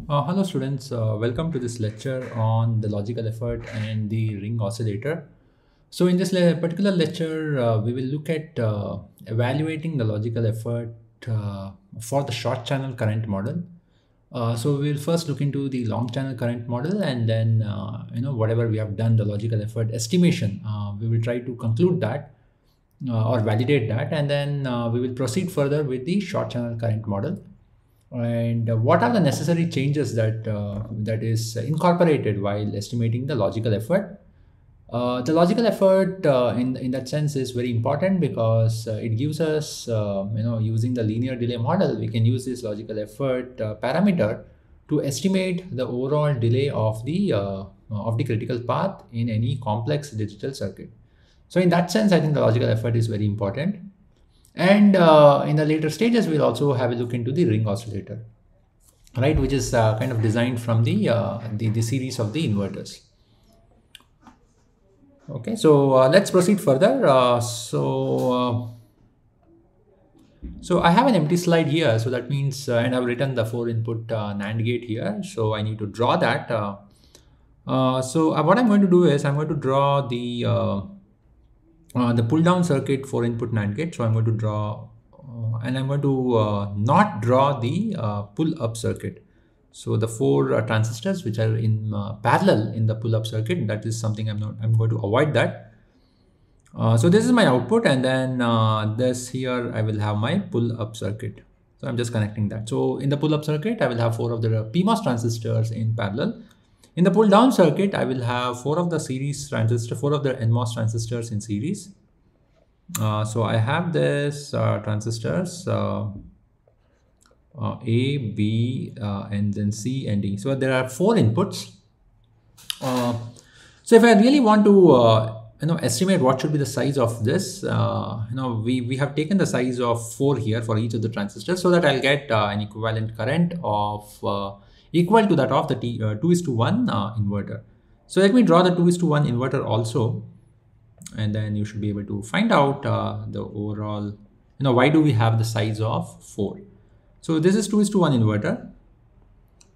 Hello students, welcome to this lecture on the logical effort and the ring oscillator. So in this particular lecture, we will look at evaluating the logical effort for the short channel current model. So we will first look into the long channel current model, and then whatever we have done, the logical effort estimation, we will try to conclude that or validate that, and then we will proceed further with the short channel current model. And what are the necessary changes that is incorporated while estimating the logical effort? The logical effort in that sense is very important because it gives us, using the linear delay model, we can use this logical effort parameter to estimate the overall delay of the critical path in any complex digital circuit. So in that sense, I think the logical effort is very important. And in the later stages, we'll also have a look into the ring oscillator, right, which is kind of designed from the series of the inverters. Okay, so let's proceed further. So I have an empty slide here, so that means, and I've written the 4-input NAND gate here, so I need to draw that. What I'm going to do is I'm going to draw the pull down circuit 4-input NAND gate. So I'm going to draw, and I'm going to not draw the pull up circuit. So the four transistors which are in parallel in the pull up circuit, that is something I'm going to avoid that. So this is my output, and then this here I will have my pull up circuit. So I'm just connecting that. So in the pull up circuit, I will have 4 of the PMOS transistors in parallel. In the pull down circuit, I will have 4 of the series transistors, 4 of the NMOS transistors in series. So I have this transistors A, B, and then C and D. So there are 4 inputs. So if I really want to estimate what should be the size of this, we have taken the size of 4 here for each of the transistors, so that I'll get an equivalent current of equal to that of the 2:1 inverter. So let me draw the 2:1 inverter also, and then you should be able to find out the overall, why do we have the size of 4. So this is 2:1 inverter.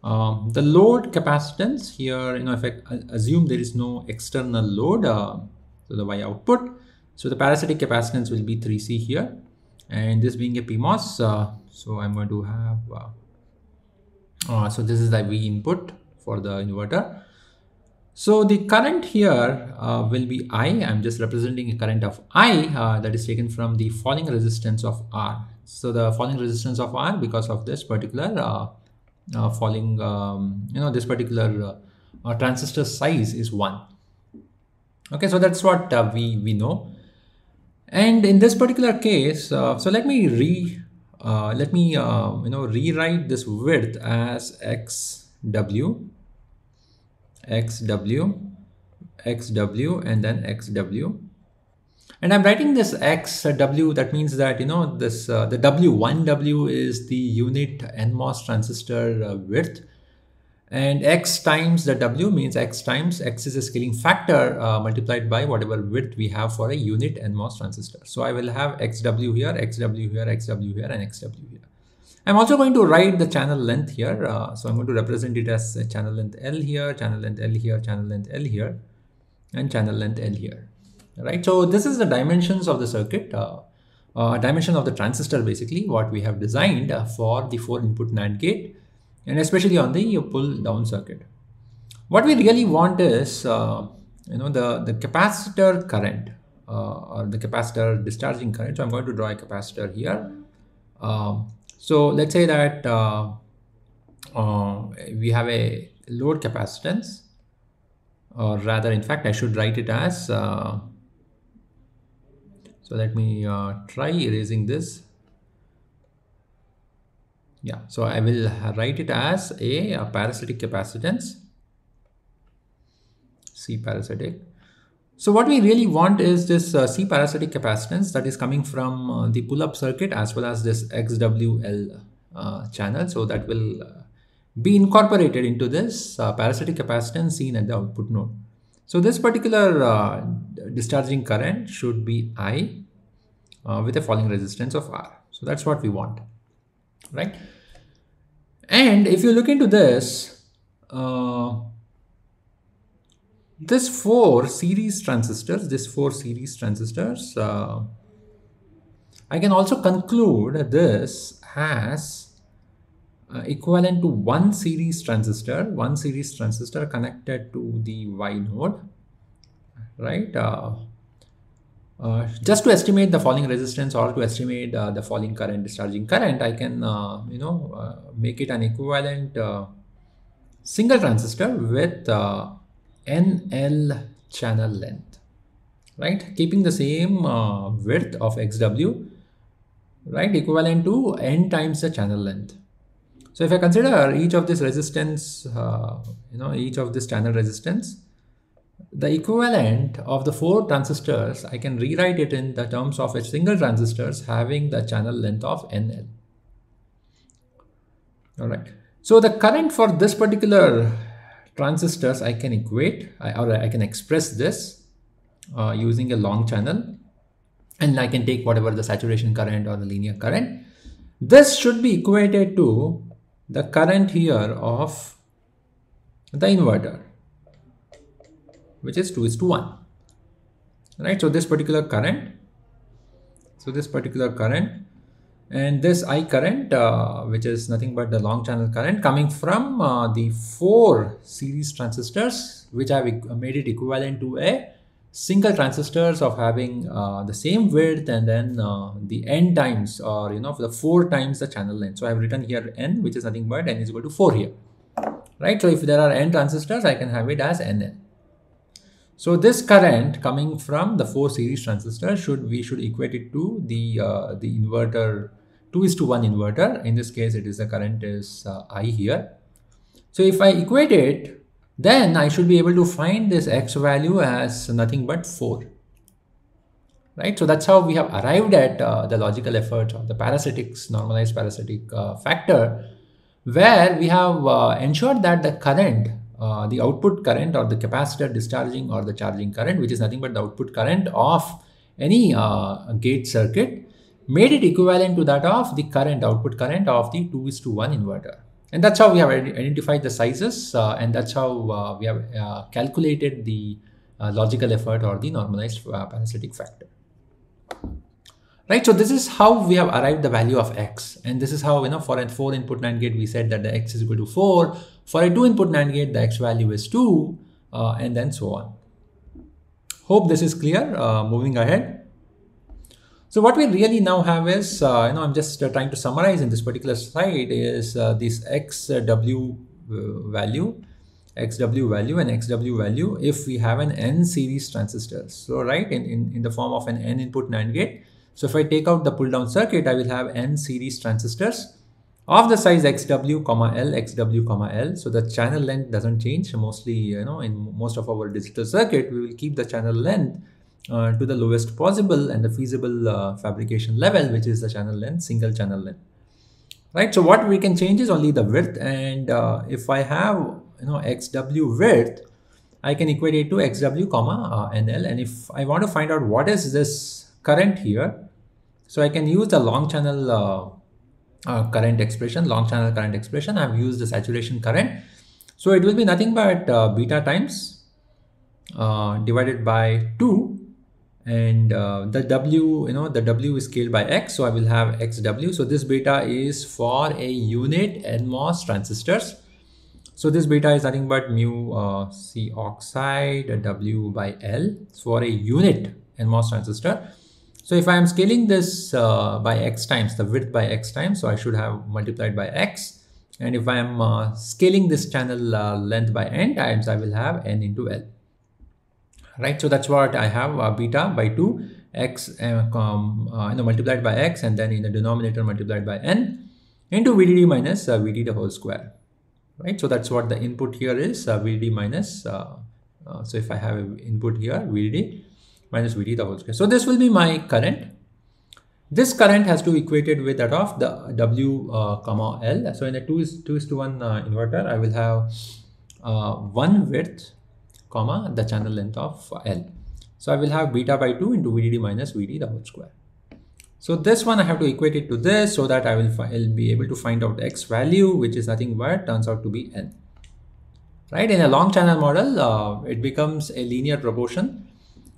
The load capacitance here, if I assume there is no external load, so the Y output, so the parasitic capacitance will be 3C here, and this being a PMOS, so I'm going to have so this is the V input for the inverter. So the current here will be I. I'm just representing a current of I that is taken from the falling resistance of R. So the falling resistance of R, because of this particular falling, this particular transistor size is 1. Okay, so that's what we know. And in this particular case, so let me rewrite this width as XW, and then XW. And I'm writing this XW, that means that, this the W1W is the unit NMOS transistor width, and X times the W means X times X is a scaling factor multiplied by whatever width we have for a unit NMOS transistor. So I will have XW here, XW here, XW here, and XW here. I'm also going to write the channel length here. So I'm going to represent it as channel length L here, channel length L here, channel length L here, and channel length L here. Right. So this is the dimensions of the circuit, dimension of the transistor, basically what we have designed for the 4-input NAND gate, and especially on the pull down circuit. What we really want is, the capacitor current or the capacitor discharging current. So I'm going to draw a capacitor here. So let's say that we have a load capacitance, or rather, in fact, I should write it as, so let me try erasing this. Yeah, so I will write it as a parasitic capacitance, C parasitic. So what we really want is this C parasitic capacitance that is coming from the pull-up circuit, as well as this XWL channel. So that will be incorporated into this parasitic capacitance seen at the output node. So this particular discharging current should be I with a falling resistance of R. So that's what we want, right? And if you look into this, this four series transistors, I can also conclude this as equivalent to one series transistor connected to the Y node, right? Just to estimate the falling resistance or to estimate the falling current, discharging current, I can make it an equivalent single transistor with NL channel length, right? Keeping the same width of XW, right? Equivalent to N times the channel length. So if I consider each of this resistance, each of this channel resistance, the equivalent of the four transistors, I can rewrite it in the terms of a single transistors having the channel length of NL. All right. So the current for this particular transistors I can equate, or I can express this using a long channel, and I can take whatever the saturation current or the linear current. This should be equated to the current here of the inverter, which is 2:1, right? So this particular current, and this I current, which is nothing but the long channel current coming from the four series transistors, which I've made it equivalent to a single transistors of having the same width, and then the N times, or the 4 times the channel length. So I've written here N, which is nothing but N is equal to 4 here, right? So if there are N transistors, I can have it as NN. So this current coming from the 4 series transistors, we should equate it to the inverter, 2:1 inverter. In this case, the current is I here. So if I equate it, then I should be able to find this X value as nothing but 4. Right? So that's how we have arrived at the logical effort of the parasitics, normalized parasitic factor, where we have ensured that the current, the output current or the capacitor discharging or the charging current, which is nothing but the output current of any gate circuit, made it equivalent to that of the current, output current of the 2:1 inverter. And that's how we have identified the sizes, and that's how we have calculated the logical effort or the normalized parasitic factor. Right, so this is how we have arrived the value of X, and this is how, for a 4-input NAND gate we said that the X is equal to 4. For a 2-input NAND gate, the X value is 2, and then so on. Hope this is clear. Moving ahead. So what we really now have is, I'm just trying to summarize in this particular slide, is this XW value and XW value if we have an N series transistors. So right, in the form of an N input NAND gate. So if I take out the pull down circuit, I will have N series transistors of the size XW, L, XW, L. So the channel length doesn't change. Mostly, in most of our digital circuit, we will keep the channel length to the lowest possible and the feasible fabrication level, which is the channel length, single channel length. Right. So what we can change is only the width, and if I have XW width, I can equate it to XW, NL, and if I want to find out what is this current here, so I can use the long channel current expression, I've used the saturation current. So it will be nothing but beta times divided by 2, and the W, the W is scaled by X. So I will have XW. So this beta is for a unit NMOS transistors. So this beta is nothing but mu C oxide W by L for a unit NMOS transistor. So if I am scaling this by X times, the width by X times, so I should have multiplied by X. And if I am scaling this channel length by N times, I will have N into L. Right, so that's what I have, beta by 2, X multiplied by X, and then in the denominator multiplied by N into VDD minus VD the whole square. Right, so that's what the input here is, VDD minus, so if I have input here, VDD minus VD the whole square. So this will be my current. This current has to be equated with that of the W, L. So in a 2:1 inverter, I will have 1 width, the channel length of L. So I will have beta by 2 into VDD minus VD the whole square. So this one I have to equate it to this so that I'll be able to find out X value, which is nothing but turns out to be N. Right? In a long channel model, it becomes a linear proportion.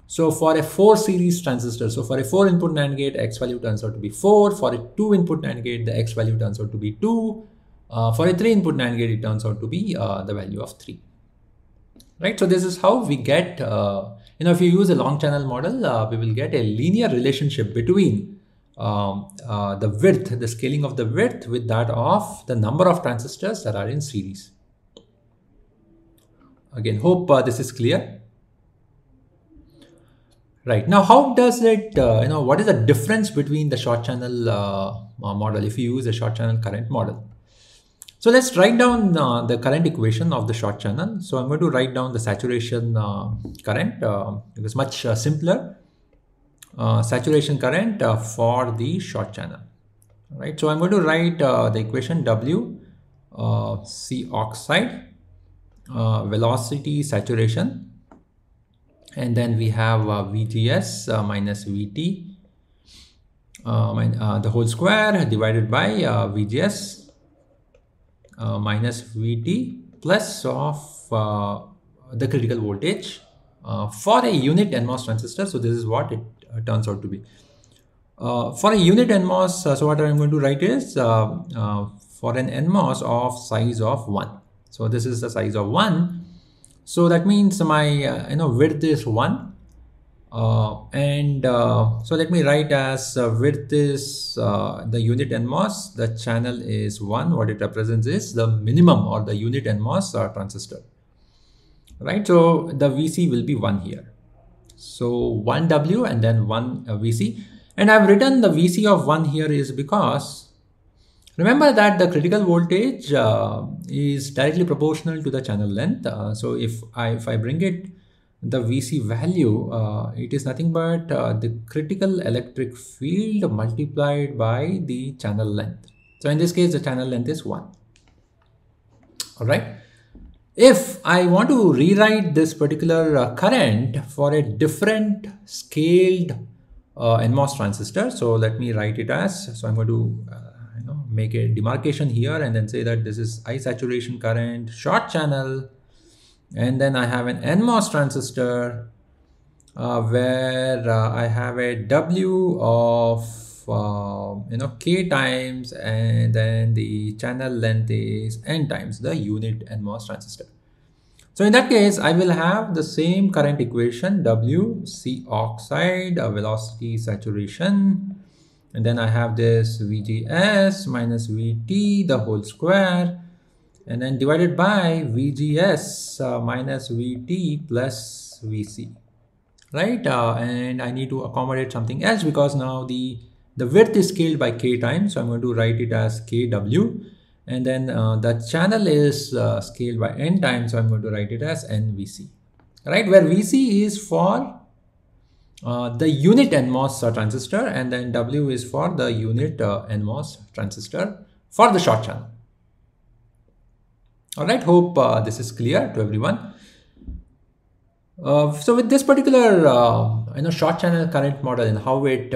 So for a 4 series transistor, so for a 4 input NAND gate, X value turns out to be 4. For a 2 input NAND gate, the X value turns out to be 2. For a 3 input NAND gate, it turns out to be the value of 3. Right? So this is how we get, if you use a long channel model, we will get a linear relationship between the width, the scaling of the width with that of the number of transistors that are in series. Again, hope this is clear. Right. Now, how does it, what is the difference between the short channel model if you use a short channel current model? So let's write down the current equation of the short channel. So I'm going to write down the saturation current. It was much simpler. Saturation current for the short channel. Right. So I'm going to write the equation W C oxide velocity saturation, and then we have VGS minus VT the whole square divided by VGS minus VT plus of the critical voltage for a unit NMOS transistor. So this is what it turns out to be. For a unit NMOS, so what I'm going to write is for an NMOS of size of 1. So this is the size of 1. So that means my width is 1. So let me write as width is the unit NMOS, the channel is 1. What it represents is the minimum or the unit NMOS transistor. Right, so the VC will be 1 here. So 1 W and then 1 VC. And I've written the VC of 1 here is because remember that the critical voltage is directly proportional to the channel length. So if I bring it the VC value, it is nothing but the critical electric field multiplied by the channel length. So in this case, the channel length is 1. All right. If I want to rewrite this particular current for a different scaled NMOS transistor, so let me write it as, so I'm going to make a demarcation here and then say that this is I saturation current, short channel, and then I have an NMOS transistor where I have a W of K times, and then the channel length is N times the unit NMOS transistor. So in that case, I will have the same current equation, W C oxide velocity saturation, and then I have this VGS minus VT the whole square, and then divided by VGS minus VT plus VC, right? And I need to accommodate something else because now the width is scaled by K times, so I'm going to write it as KW, and then the channel is scaled by N times, so I'm going to write it as NVC, right? Where VC is for the unit NMOS transistor, and then W is for the unit NMOS transistor for the short channel. All right, hope this is clear to everyone. So with this particular short channel current model and how it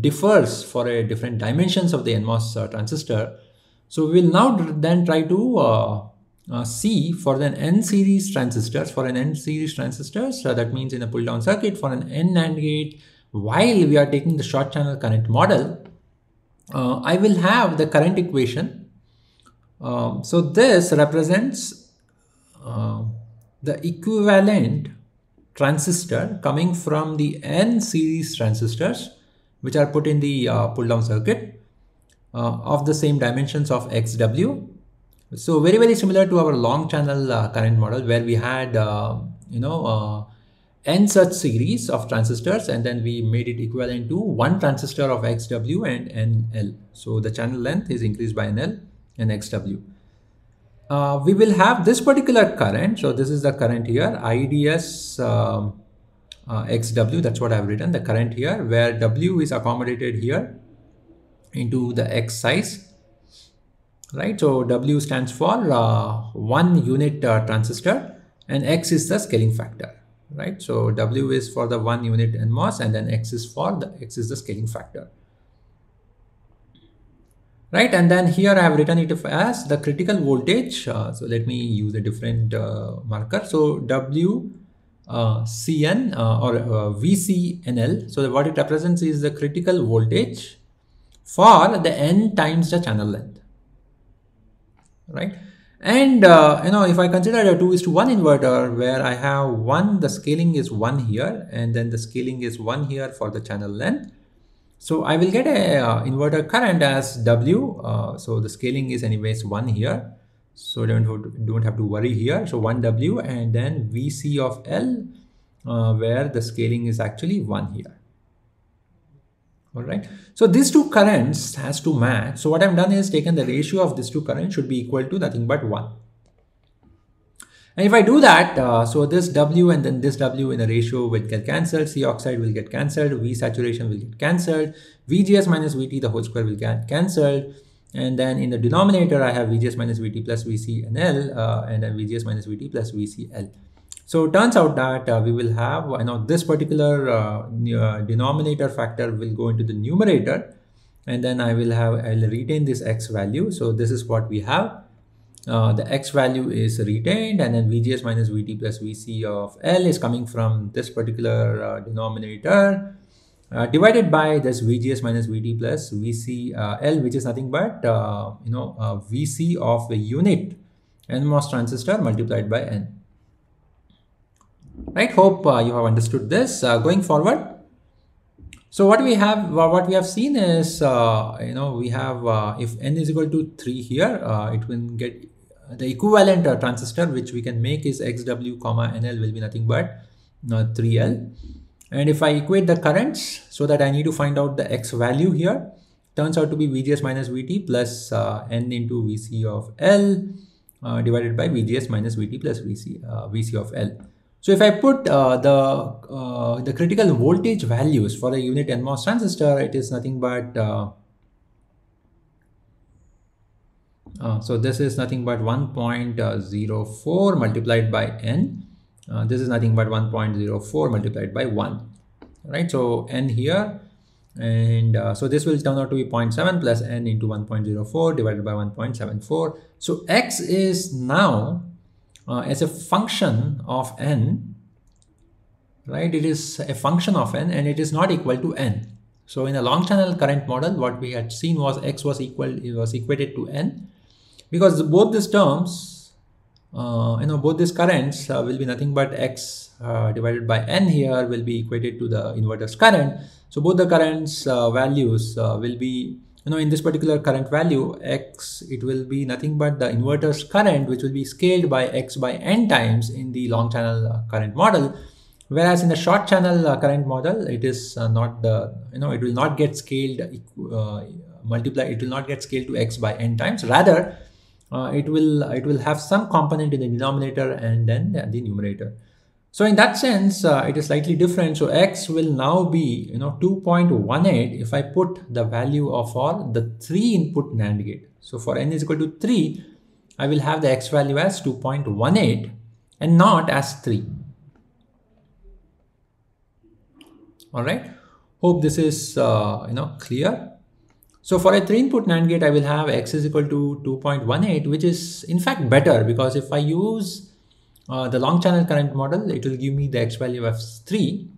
differs for a different dimensions of the NMOS transistor, so we will now then try to see for an N series transistors, that means in a pull down circuit for an N NAND gate, while we are taking the short channel current model, I will have the current equation. So this represents the equivalent transistor coming from the N series transistors which are put in the pull down circuit of the same dimensions of XW. So very, very similar to our long channel current model where we had N such series of transistors, and then we made it equivalent to one transistor of XW and NL. So the channel length is increased by NL and XW. We will have this particular current. So this is the current here, IDS XW. That's what I've written, the current here, where W is accommodated here into the X size, right? So W stands for 1 unit transistor, and X is the scaling factor, right? So W is for the 1 unit NMOS, and then X is the scaling factor. right? And then here I have written it as the critical voltage. So let me use a different marker. So W CN or VCNL. So what it represents is the critical voltage for the N times the channel length, right? And if I consider a 2:1 inverter where I have one, the scaling is 1 here, and then the scaling is 1 here for the channel length. So I will get a inverter current as W. So the scaling is anyways 1 here. So don't have to worry here. So 1 W and then VC of L where the scaling is actually 1 here. All right. So these two currents has to match. So what I've done is taken the ratio of these two currents should be equal to nothing but 1. And if I do that, so this W and then this W in a ratio will get cancelled, C oxide will get cancelled, V saturation will get cancelled, VGS minus VT the whole square will get cancelled, and then in the denominator I have VGS minus VT plus VCNL and then VGS minus VT plus VCL. So it turns out that we will have, this particular denominator factor will go into the numerator, and then I'll retain this X value. So this is what we have. The X value is retained, and then VGS minus VT plus VC of L is coming from this particular denominator divided by this VGS minus VT plus VC L, which is nothing but VC of the unit NMOS transistor multiplied by N. Right? Hope you have understood this. Going forward, so what we have seen is we have if N is equal to 3 here, it will get the equivalent transistor which we can make is XW comma NL will be nothing but 3L. And if I equate the currents, so that I need to find out the X value here, turns out to be VGS minus VT plus N into VC of L divided by VGS minus VT plus VC of L. So if I put the critical voltage values for a unit NMOS transistor, it is nothing but so this is nothing but 1.04 multiplied by N. This is nothing but 1.04 multiplied by 1, right? So N here, and so this will turn out to be 0.7 plus N into 1.04 divided by 1.74. So X is now as a function of N, right? It is a function of N and it is not equal to N. So in a long channel current model, what we had seen was X was equated to N, because both these terms, both these currents will be nothing but X divided by N here will be equated to the inverter's current. So both the currents values will be, in this particular current value X, it will be nothing but the inverter's current, which will be scaled by X by N times in the long channel current model. Whereas in the short channel current model, it is not the, it will not get scaled, it will not get scaled to X by N times. Rather, it will have some component in the denominator and then the numerator. So in that sense, it is slightly different. So X will now be, 2.18 if I put the value of for the 3 input NAND gate. So for N is equal to 3, I will have the X value as 2.18 and not as 3. All right. Hope this is, clear. So for a 3 input NAND gate, I will have X is equal to 2.18, which is in fact better, because if I use the long channel current model, it will give me the X value of 3.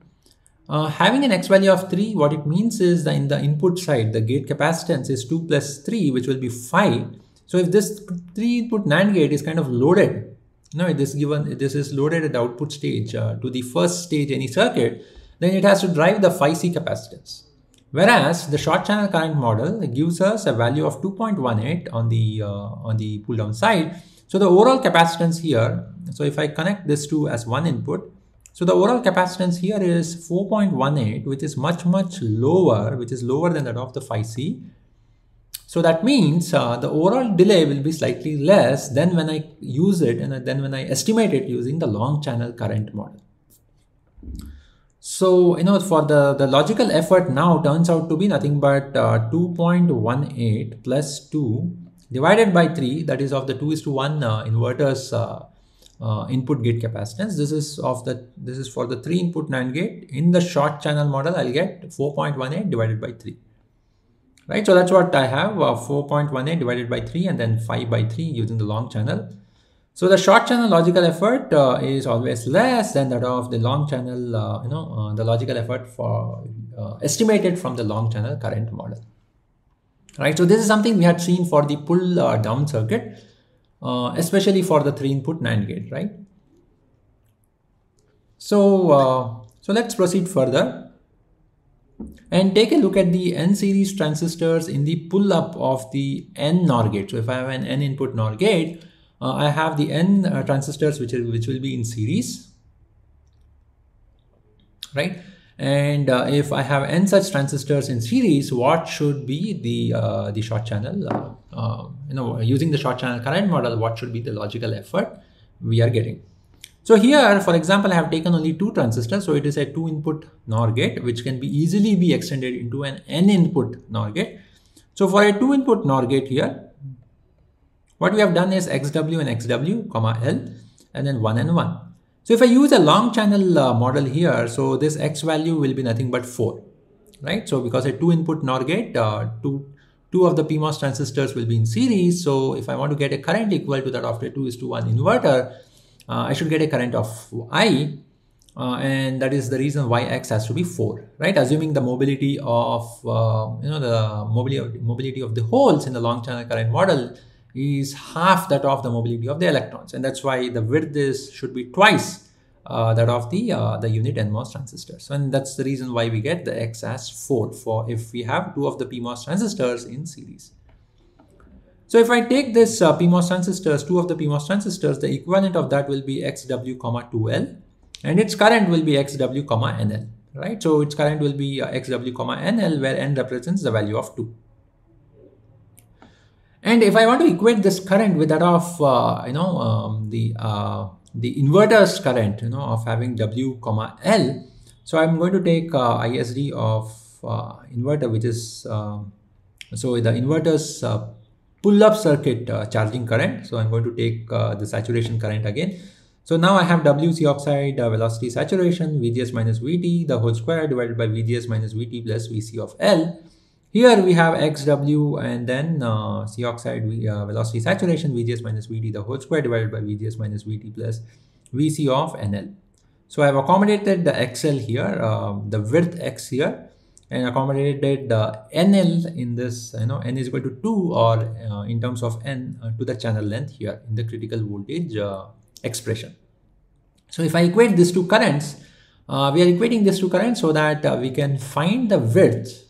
Having an X value of 3, what it means is that in the input side, the gate capacitance is 2 plus 3, which will be 5. So if this 3 input NAND gate is kind of loaded, this is loaded at the output stage to the first stage any circuit, then it has to drive the 5C capacitance. Whereas the short channel current model gives us a value of 2.18 on the pull down side. So the overall capacitance here, so if I connect this to as one input, so the overall capacitance here is 4.18, which is much lower, which is lower than that of the 5C. So that means the overall delay will be slightly less than when I use it and then when I estimate it using the long channel current model. So, for the logical effort now turns out to be nothing but 2.18 plus 2 divided by 3, that is of the 2:1 inverter's input gate capacitance. This is for the 3 input NAND gate. In the short channel model, I'll get 4.18 divided by 3. right? So that's what I have, 4.18 divided by 3 and then 5 by 3 using the long channel. So the short channel logical effort is always less than that of the long channel, the logical effort for estimated from the long channel current model, right? So this is something we had seen for the pull down circuit, especially for the 3-input NAND gate, right? So let's proceed further and take a look at the N series transistors in the pull up of the N-NOR gate. So if I have an N input NOR gate, I have the N transistors which will be in series, right? And if I have N such transistors in series, what should be the short channel? Using the short channel current model, what should be the logical effort we are getting? So here, for example, I have taken only 2 transistors. So it is a 2-input NOR gate, which can be easily be extended into an N-input NOR gate. So for a 2-input NOR gate here, what we have done is XW and XW, comma L, and then 1 and 1. So if I use a long channel model here, so this X value will be nothing but 4, right? So because a 2-input NOR gate, two of the PMOS transistors will be in series. So if I want to get a current equal to that of a 2:1 inverter, I should get a current of I, and that is the reason why X has to be 4, right? Assuming the mobility of the mobility of the holes in the long channel current model is half that of the mobility of the electrons, and that's why the width should be twice that of the unit NMOS transistors, and that's the reason why we get the X as 4 for if we have 2 of the PMOS transistors in series. So if I take this PMOS transistors, 2 of the PMOS transistors, the equivalent of that will be XW, 2L, and its current will be XW, NL, right? So its current will be XW, NL, where N represents the value of 2. And if I want to equate this current with that of the inverter's current, of having W, L, so I'm going to take ISD of inverter, which is so the inverter's pull-up circuit charging current. So I'm going to take the saturation current again. So now I have WC oxide velocity saturation, VGS minus VT, the whole square divided by VGS minus VT plus VC of L. Here we have XW and then C oxide velocity saturation, VGS minus VT, the whole square divided by VGS minus VT plus VC of NL. So I have accommodated the XL here, the width X here, and accommodated the NL in this, N is equal to 2, or in terms of N to the channel length here in the critical voltage expression. So if I equate these two currents, we are equating these two currents so that we can find the width,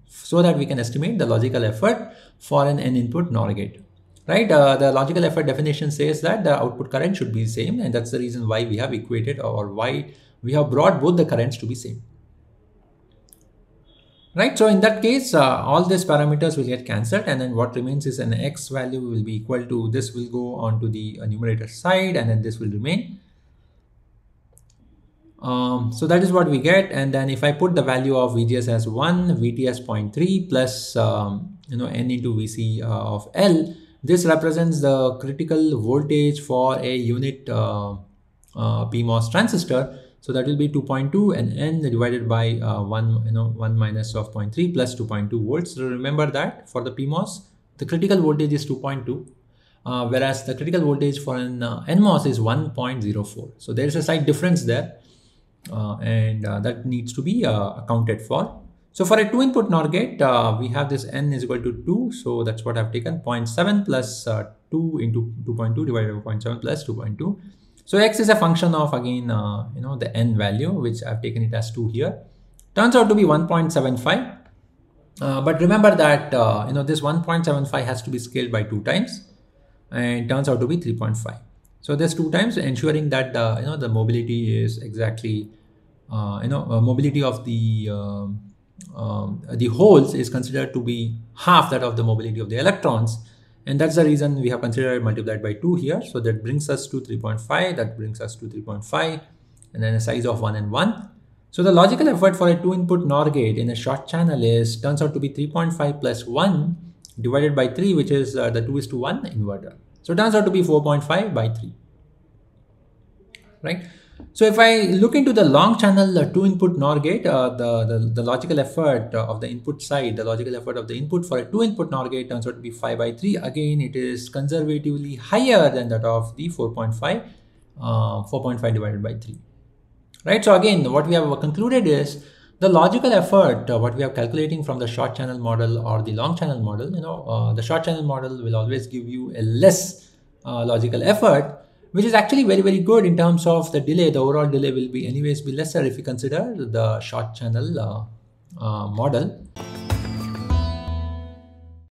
so that we can estimate the logical effort for an N-input NOR gate, right? The logical effort definition says that the output current should be same, and that's the reason why we have equated, or why we have brought both the currents to be same. Right, so in that case, all these parameters will get cancelled, and then what remains is an X value will be equal to, this will go on to the numerator side, and then this will remain. So that is what we get, and then if I put the value of VGS as 1, VT as 0.3 plus N into VC of L, this represents the critical voltage for a unit PMOS transistor. So that will be 2.2, and N divided by 1 minus of 0.3 plus 2.2 volts. So remember that for the PMOS, the critical voltage is 2.2, whereas the critical voltage for an NMOS is 1.04. So there is a slight difference there, and that needs to be accounted for. So for a 2-input NOR gate, we have this N is equal to 2. So that's what I've taken, 0.7 plus 2 into 2.2 divided by 0.7 plus 2.2. So X is a function of, again, the N value, which I've taken it as 2 here. Turns out to be 1.75. But remember that, this 1.75 has to be scaled by 2 times, and turns out to be 3.5. So there's 2 times, ensuring that, the mobility is exactly, mobility of the holes is considered to be half that of the mobility of the electrons. And that's the reason we have considered multiplied by 2 here. So that brings us to 3.5, that brings us to 3.5, and then a size of 1 and 1. So the logical effort for a 2-input NOR gate in a short channel turns out to be 3.5 plus 1 divided by 3, which is the 2:1 inverter. So it turns out to be 4.5 by 3, right? So if I look into the long channel two input NOR gate, the logical effort of the input side, the logical effort of the input for a two input NOR gate turns out to be 5 by 3. Again, it is conservatively higher than that of the 4.5, 4.5 divided by 3. Right. So again, what we have concluded is the logical effort, what we are calculating from the short channel model or the long channel model, the short channel model will always give you a less logical effort, which is actually very, very good in terms of the delay. The overall delay will be anyways be lesser if you consider the short channel model.